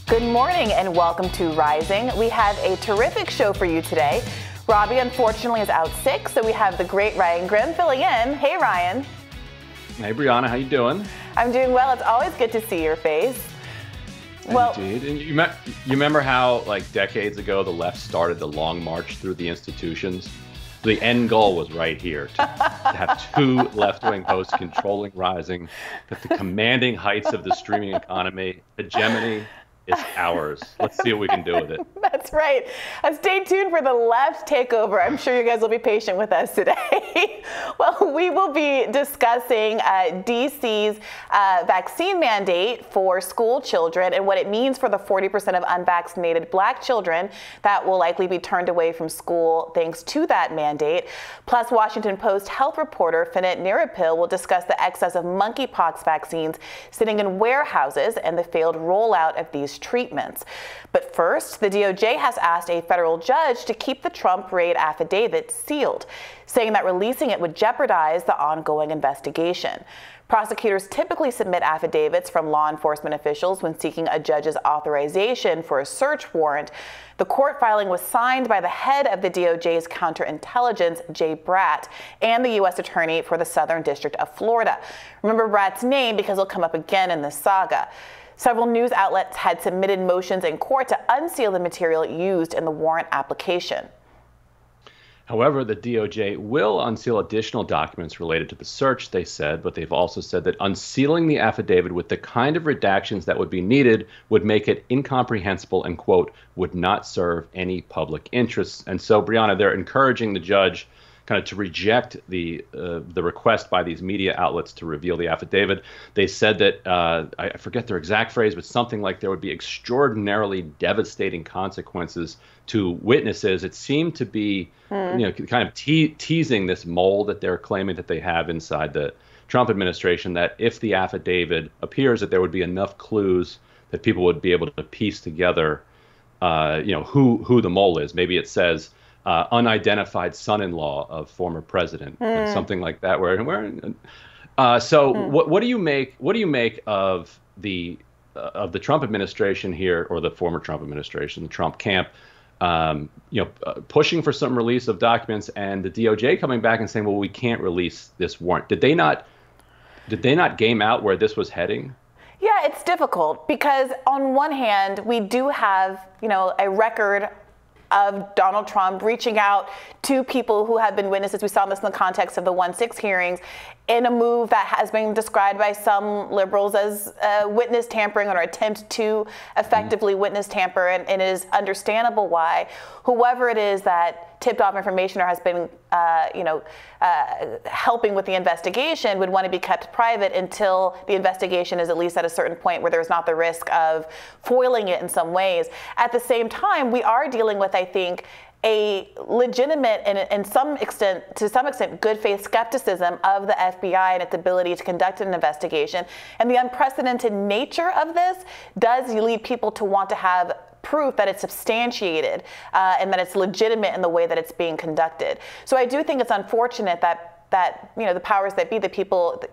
Good morning and welcome to Rising. We have a terrific show for you today. Robbie, unfortunately, is out sick, so we have the great Ryan Grimm filling in. Hey, Ryan. Hey, Briahna, how you doing? I'm doing well. It's always good to see your face. Well, indeed. And you remember how, like, decades ago, the left started the long march through the institutions? The end goal was right here, to have two left-wing hosts controlling Rising, at the commanding heights of the streaming economy. Hegemony is ours. Let's see what we can do with it. That's right. Stay tuned for the left takeover. I'm sure you guys will be patient with us today. Well, we will be discussing DC's vaccine mandate for school children and what it means for the 40% of unvaccinated Black children that will likely be turned away from school thanks to that mandate. Plus, Washington Post health reporter Finette Nirapil will discuss the excess of monkeypox vaccines sitting in warehouses and the failed rollout of these treatments. But first, the DOJ has asked a federal judge to keep the Trump raid affidavit sealed, saying that releasing it would jeopardize the ongoing investigation. Prosecutors typically submit affidavits from law enforcement officials when seeking a judge's authorization for a search warrant. The court filing was signed by the head of the DOJ's counterintelligence, Jay Bratt, and the U.S. Attorney for the Southern District of Florida. Remember Bratt's name because he'll come up again in this saga. Several news outlets had submitted motions in court to unseal the material used in the warrant application. However, the DOJ will unseal additional documents related to the search, they said, but they've also said that unsealing the affidavit with the kind of redactions that would be needed would make it incomprehensible and, quote, would not serve any public interests. And so, Briahna, they're encouraging the judge kind of to reject the request by these media outlets to reveal the affidavit. They said that, I forget their exact phrase, but something like there would be extraordinarily devastating consequences to witnesses. It seemed to be, kind of teasing this mole that they're claiming that they have inside the Trump administration, that if the affidavit appears, that there would be enough clues that people would be able to piece together, who the mole is. Maybe it says, unidentified son-in-law of former president, and something like that. What do you make? What do you make of the Trump administration here, or the former Trump administration, the Trump camp, pushing for some release of documents, and the DOJ coming back and saying, "Well, we can't release this warrant." Did they not game out where this was heading? Yeah, it's difficult because on one hand, we do have a record of Donald Trump reaching out to people who have been witnesses. We saw this in the context of the 1-6 hearings, in a move that has been described by some liberals as witness tampering or attempt to effectively witness tamper, and it is understandable why whoever it is that tipped off information or has been helping with the investigation would want to be kept private until the investigation is at least at a certain point where there's not the risk of foiling it in some ways. At the same time, we are dealing with, I think, a legitimate and to some extent, good faith skepticism of the FBI and its ability to conduct an investigation. And the unprecedented nature of this does lead people to want to have proof that it's substantiated and that it's legitimate in the way that it's being conducted. So I do think it's unfortunate that the powers that be, the people,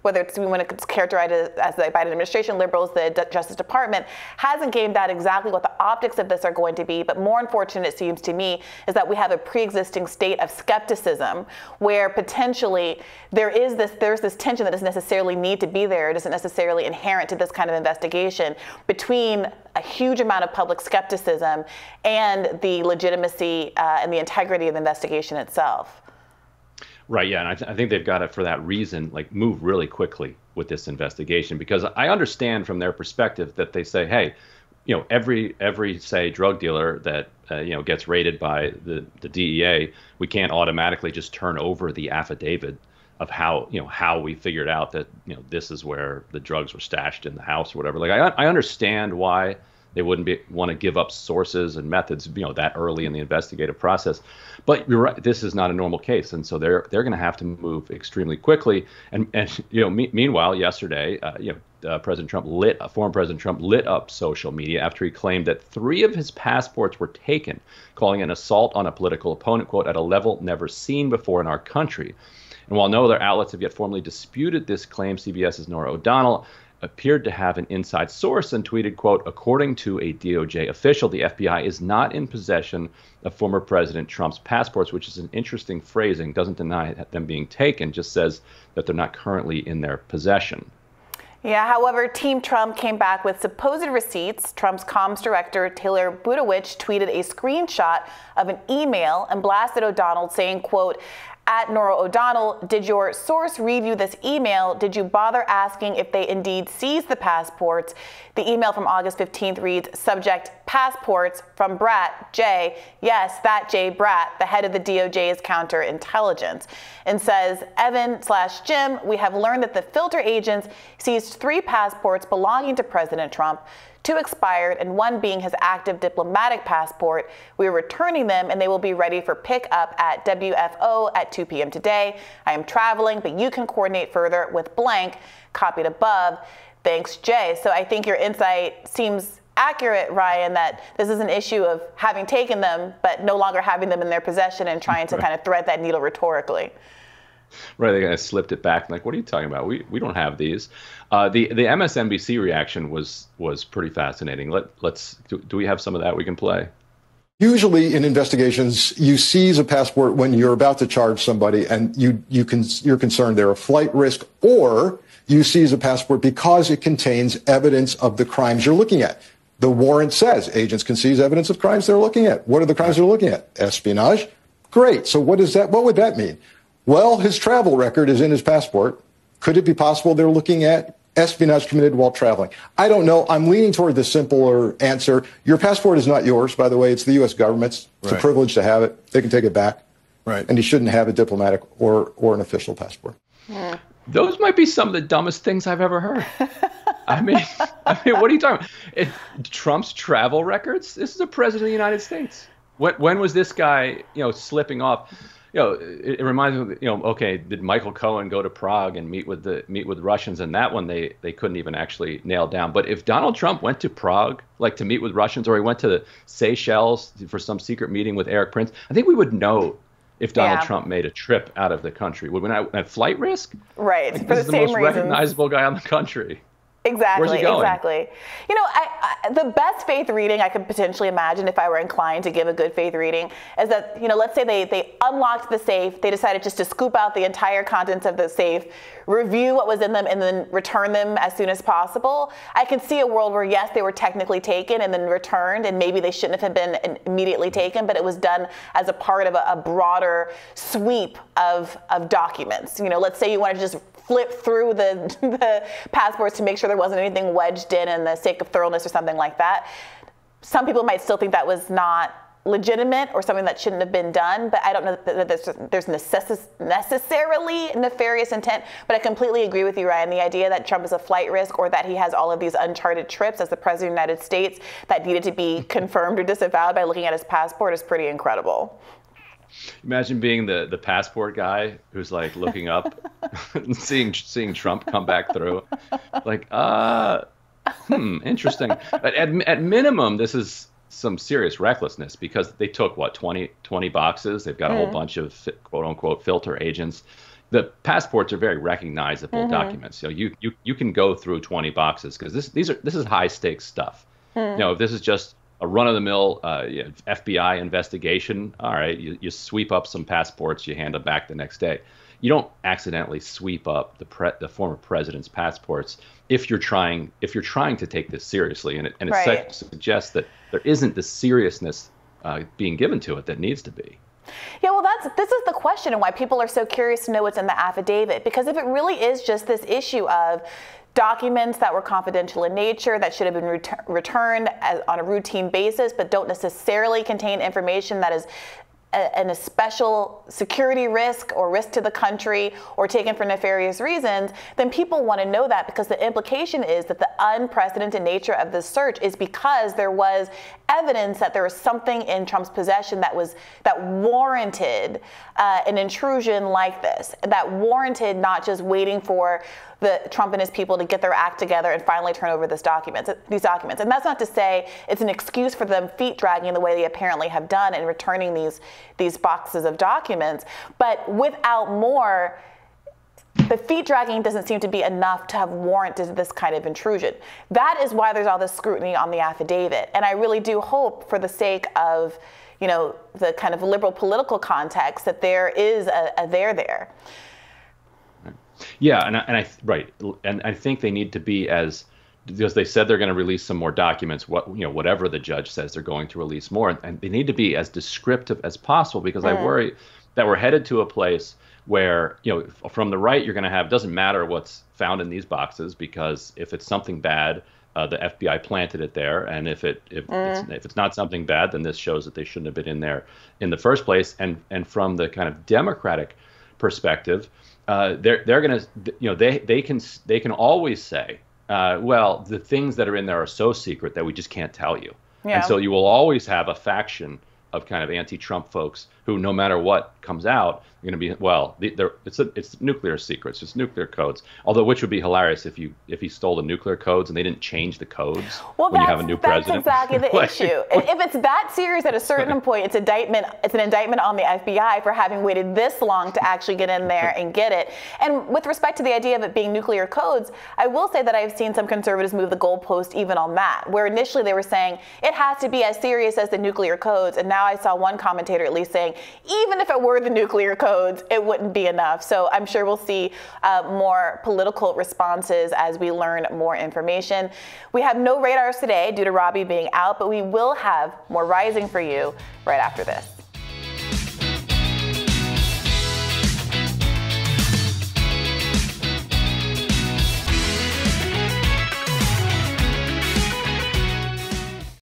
whether it's when it's characterized as the Biden administration, liberals, the Justice Department, hasn't gamed out exactly what the optics of this are going to be. But more unfortunate, it seems to me, is that we have a pre-existing state of skepticism where potentially there's this tension that doesn't necessarily need to be there. It isn't necessarily inherent to this kind of investigation between a huge amount of public skepticism and the legitimacy and the integrity of the investigation itself. Right, yeah, and I think they've got to, for that reason, move really quickly with this investigation, because I understand from their perspective that they say, hey, every say drug dealer that gets raided by the DEA, we can't automatically just turn over the affidavit of how we figured out that this is where the drugs were stashed in the house or whatever. I understand why they wouldn't want to give up sources and methods, that early in the investigative process. But you're right, this is not a normal case, and so they're going to have to move extremely quickly. And meanwhile, yesterday, former President Trump lit up social media after he claimed that 3 of his passports were taken, calling it an assault on a political opponent, quote, at a level never seen before in our country. And while no other outlets have yet formally disputed this claim, CBS's Norah O'Donnell appeared to have an inside source and tweeted, quote, according to a DOJ official, the FBI is not in possession of former President Trump's passports, which is an interesting phrasing, doesn't deny them being taken, just says that they're not currently in their possession. Yeah, however, Team Trump came back with supposed receipts. Trump's comms director, Taylor Budowich, tweeted a screenshot of an email and blasted O'Donnell saying, quote, at Norah O'Donnell, did your source read you this email? Did you bother asking if they indeed seized the passports? The email from August 15th reads, subject, passports from Brat, J. Yes, that J. Brat, the head of the DOJ's counterintelligence. And says, Evan/Jim, we have learned that the filter agents seized 3 passports belonging to President Trump, 2 expired, and 1 being his active diplomatic passport. We are returning them, and they will be ready for pickup at WFO at 2 p.m. today. I am traveling, but you can coordinate further with blank, copied above. Thanks, Jay. So I think your insight seems accurate, Ryan, that this is an issue of having taken them, but no longer having them in their possession and trying to kind of thread that needle rhetorically. Right, they kind of slipped it back. Like, what are you talking about? We don't have these. The MSNBC reaction was pretty fascinating. Do we have some of that we can play? Usually in investigations, you seize a passport when you're about to charge somebody and you're concerned they're a flight risk, or you seize a passport because it contains evidence of the crimes you're looking at. The warrant says agents can seize evidence of crimes they're looking at. What are the crimes they're looking at? Espionage? Great. So what would that mean? Well, his travel record is in his passport. Could it be possible they're looking at espionage committed while traveling? I don't know. I'm leaning toward the simpler answer. Your passport is not yours, by the way. It's the U.S. government's. It's a privilege to have it. They can take it back. Right. And he shouldn't have a diplomatic or an official passport. Yeah. Those might be some of the dumbest things I've ever heard. I mean, what are you talking about? Trump's travel records? This is the president of the United States. When was this guy, slipping off? It reminds me of, okay, did Michael Cohen go to Prague and meet with Russians? And that one they couldn't even actually nail down. But if Donald Trump went to Prague, like to meet with Russians, or he went to the Seychelles for some secret meeting with Eric Prince, I think we would know if Donald Trump made a trip out of the country. Would we not at flight risk? Right, like, for the same reasons. This is the most recognizable guy on the country. Exactly, Where's he going? exactly. The best faith reading I could potentially imagine, if I were inclined to give a good faith reading, is that, let's say they unlocked the safe, they decided just to scoop out the entire contents of the safe, review what was in them, and then return them as soon as possible. I can see a world where, yes, they were technically taken and then returned, and maybe they shouldn't have been immediately taken, but it was done as a part of a broader sweep of documents. Let's say you wanted to just flip through the passports to make sure there wasn't anything wedged in the sake of thoroughness or something like that. Some people might still think that was not legitimate or something that shouldn't have been done, but I don't know that there's necessarily nefarious intent. But I completely agree with you, Ryan. The idea that Trump is a flight risk, or that he has all of these uncharted trips as the president of the United States that needed to be confirmed or disavowed by looking at his passport, is pretty incredible. Imagine being the passport guy who's like looking up and seeing Trump come back through. Like, interesting. At minimum, this is some serious recklessness, because they took 20 boxes. They've got a whole bunch of quote unquote filter agents. The passports are very recognizable documents. You can go through 20 boxes, because this is high stakes stuff. If this is just a run-of-the-mill FBI investigation, all right, you sweep up some passports, you hand them back the next day. You don't accidentally sweep up the former president's passports if you're trying to take this seriously, and it suggests that there isn't the seriousness being given to it that needs to be. Yeah, well, this is the question, and why people are so curious to know what's in the affidavit, because if it really is just this issue of documents that were confidential in nature that should have been returned on a routine basis, but don't necessarily contain information that is a special security risk or risk to the country or taken for nefarious reasons, then people want to know that, because the implication is that the unprecedented nature of this search is because there was evidence that there was something in Trump's possession that warranted an intrusion like this, that warranted not just waiting for Trump and his people to get their act together and finally turn over these documents. And that's not to say it's an excuse for them feet dragging the way they apparently have done in returning these boxes of documents. But without more, the feet dragging doesn't seem to be enough to have warranted this kind of intrusion. That is why there's all this scrutiny on the affidavit. And I really do hope, for the sake of, you know, the kind of liberal political context, that there is a there. Yeah, and I think they need to be, as because they said they're going to release some more documents, whatever the judge says they're going to release more, and they need to be as descriptive as possible, because I worry that we're headed to a place where, you know, from the right, you're going to have, doesn't matter what's found in these boxes, because if it's something bad, the FBI planted it there, and if it's not something bad, then this shows that they shouldn't have been in there in the first place. And from the kind of Democratic perspective, they're going to, you know, they can always say, well, the things that are in there are so secret that we just can't tell you. Yeah. And so you will always have a faction of kind of anti-Trump folks who, no matter what comes out, are going to be, well, it's nuclear secrets, it's nuclear codes. Although, which would be hilarious if he stole the nuclear codes and they didn't change the codes when you have a new president. That's exactly the issue. If it's that serious, at a certain point, it's an indictment on the FBI for having waited this long to actually get in there and get it. And with respect to the idea of it being nuclear codes, I will say that I've seen some conservatives move the goalpost even on that, where initially they were saying it has to be as serious as the nuclear codes, and now I saw one commentator at least saying, even if it were the nuclear codes, it wouldn't be enough. So I'm sure we'll see more political responses as we learn more information. We have no radars today due to Robbie being out, but we will have more Rising for you right after this.